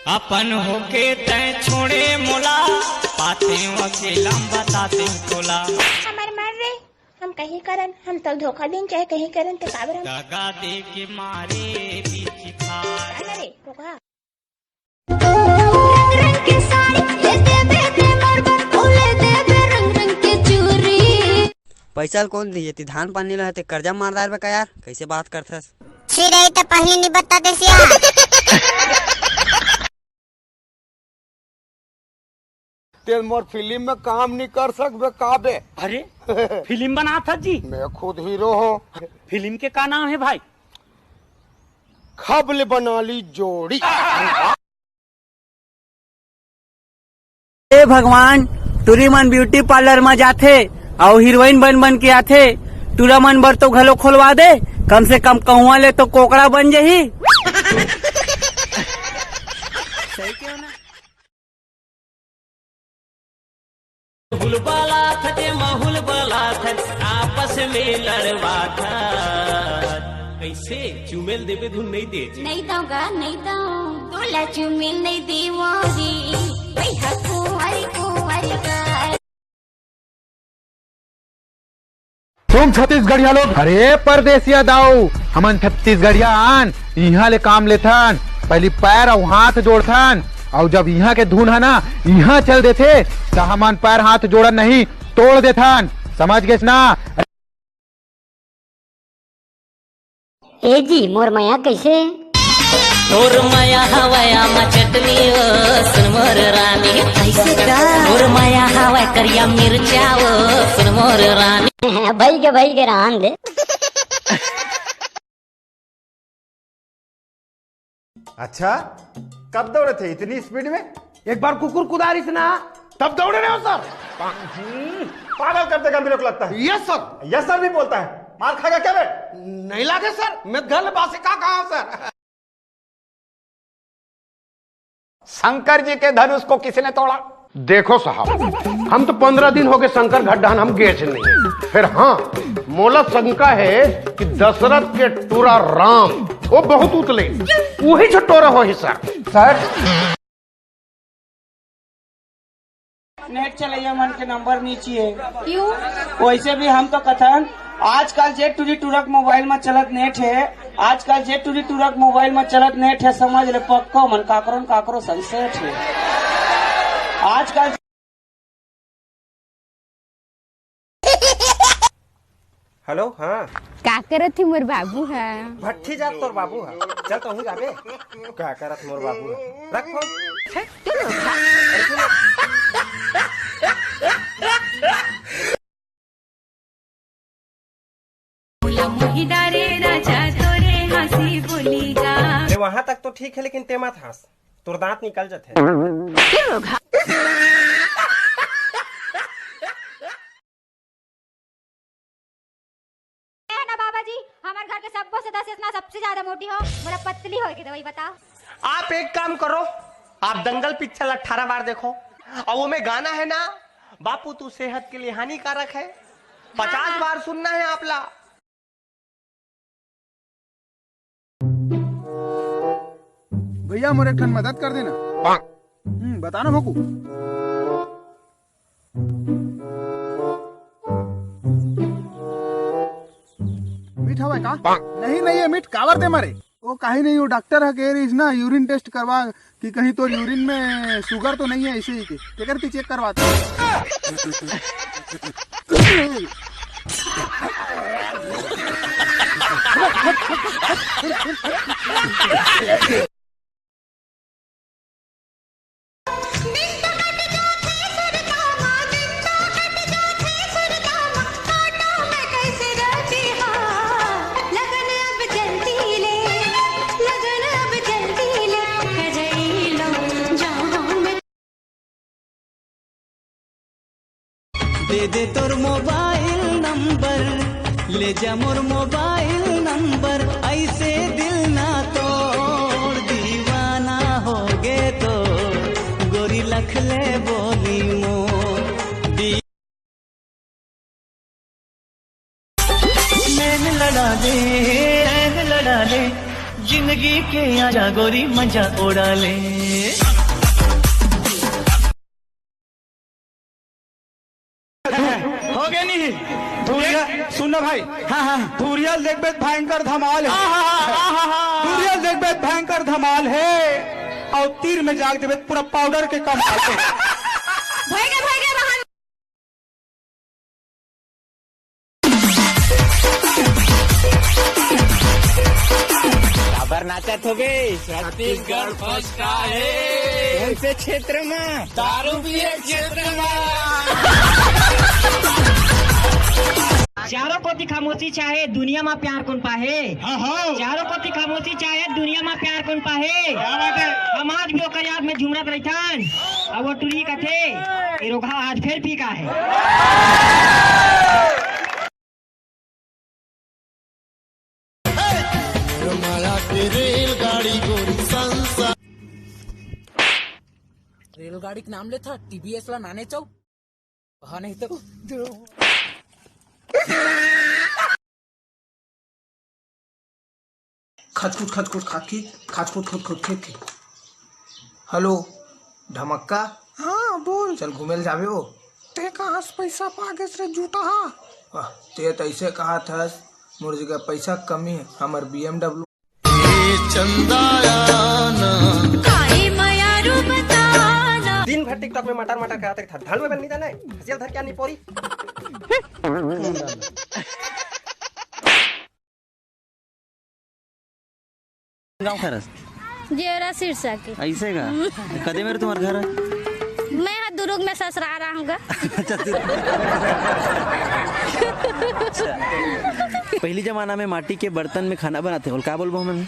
अपन होके तय छोड़े मोला, पाते वकील बताते तोला। हमारे मर रहे हम कहीं करन, हम तो धोखा दें चाहे कहीं करन तो काबर हम दगा दे के मारे बीच खार। अरे धोखा रंग रंग के साड़ी ले दे दे मरबर फूले दे दे रंग रंग के चूरी। पैसा कौन दिए ती धान पानी रहते कर्जा मारदार बे का यार कैसे बात करथस। छी रही तो पहले नहीं बता दे सिया। तेल मोर फिल्म में काम नहीं कर सकबे काबे। अरे फिल्म बना था जी, मैं खुद हीरो हूँ। फिल्म के का नाम है भाई? खबल बना ली जोड़ी। ए भगवान टूरी मन ब्यूटी पार्लर में जाथे और हीरोइन बन बन के आथे, टूरा मन बर तो घलो खोलवा दे, कम से कम कहुआ ले तो कोकड़ा बन जही। सही क्यों ना? हुल बाला थे माहुल बाला थे आपस में लड़वा था, कैसे चुमेल देवे धुन नहीं दे नहीं दूंगा नहीं दूं दूल्हा चुमिल नहीं दी मोरी भैया कुंवारी का। तुम छत्तीसगढ़िया लोग अरे परदेसिया दाऊ हमन छत्तीसगढ़िया आन यहाँ ले काम लेथन, पहली पैर और हाथ जोड़थन और जब यहाँ के धुन है ना यहाँ चल देथे तो हमन पैर हाथ जोड़न नहीं तोड़ देथन, समझ गए ना? ए जी मोर मैया कैसे और माया हवाया में चटनी ओ सुन मोर रानी कैसे का और माया हवा करिया मिर्चा ओ सुन मोर रानी। भाई के रान दे। अच्छा कब दौड़े थे इतनी स्पीड में? एक बार कुकुर कुदारी से ना तब दौड़े रहे हो सर। पागल करते का मेरे को लगता है। Yes sir. यस सर भी बोलता है, मार खाएगा क्या बे? नहीं लागे सर, मैं घर बासे का कहा सर। शंकर जी के धनुष को किसने तोड़ा? देखो साहब हम तो 15 दिन हो गए शंकर घड्डान हम गए नहीं है। फिर हाँ मोला शंका है कि दशरथ के टूरा राम वो बहुत उतले वही छटोरा हो ही सर। नेट चलैया मन के नंबर नीचे है क्यों? वैसे भी हम तो कथन आजकल जेट टूरी टूरक मोबाइल में चलत नेट है, आजकल जेट टूरी टूरक मोबाइल में चलत नेट है, समझ ले पक्को मन काकरो सनसेट है आजकल। हेलो हाँ का करत थी मोर बाबू है भट्टी जात तोर बाबू है, चल तो जाबे क्या करत मोर बाबू है, रख फोन। अरे वहाँ तक तो ठीक है लेकिन ते मत हंस, तोर दांत निकल जाते हैं। ना बाबा जी हमारे घर के सबको सदस्य इतना सबसे ज्यादा मोटी हो, मेरा पतली हो गई, बताओ। आप एक काम करो, आप दंगल पिक्चर 18 बार देखो और वो में गाना है ना बापू तू सेहत के लिए हानिकारक है, 50 बार सुनना है आपला। भैया मोरे एक मदद कर देना। बताना भोकू। मीठ हवा का? नहीं है मीठ कावर दे मारे वो कहीं नहीं, वो डॉक्टर है कह रही ना यूरिन टेस्ट करवा कि कहीं तो यूरिन में शुगर तो नहीं है, ऐसे ही के करती चेक करवाते। दे दे तोर मोबाइल नंबर, ले जा मोर मोबाइल नंबर, ऐसे दिल ना तोड़, दीवाना हो गे तो गोरी लख ले बोली मोर। नैन लड़ा दे जिन जिंदगी के आजा गोरी मजा उड़ा ले। हो गया नहीं धूरिया सुनना भाई। हाँ धूरियल देख बेद भयंकर धमाल है। धूरियल देख बेद भयंकर धमाल है और तीर में जाग देवे पूरा पाउडर के कम आते भागे भागे वहां खबर नाचत हो गए छत्तीसगढ़ फर्स्ट का है। कौन से क्षेत्र में? दारू पिए क्षेत्र में। चारों पति खामोशी चाहे दुनिया में प्यार कौन पाहे। चारों पति खामोशी चाहे दुनिया में प्यार कौन पाहे। हम आज भी ओकर याद में झुमरत रहिथन और वो टुरी का थे ए रोगा आज फिर पी का है। रेलगाड़ी के नाम ले था टीबीएस ला नाने चौ कहा नहीं तो खचखुट खचखुट खाकी खाचखुट खुट खुट खेत। हेलो ढमक्का। हाँ बोल। चल घूमेल जावे हो। ते कहाँ से पैसा पागे से जूटा हा। ते तैसे कहा था मोर जगह पैसा कमी है हमार BMW दिन भर टिकटॉक में मटर मटर कराते था धड़ में बननी था ना हसियल धर क्या नहीं पोरी। गाँव खरस जेरा सिरसा के ऐसे का कदे मेरे तुम्हारे घर? मैं यहाँ दुर्ग में ससुरा रहा हूँ। पहली जमाना में माटी के बर्तन में खाना बनाते और क्या बोलबो हम?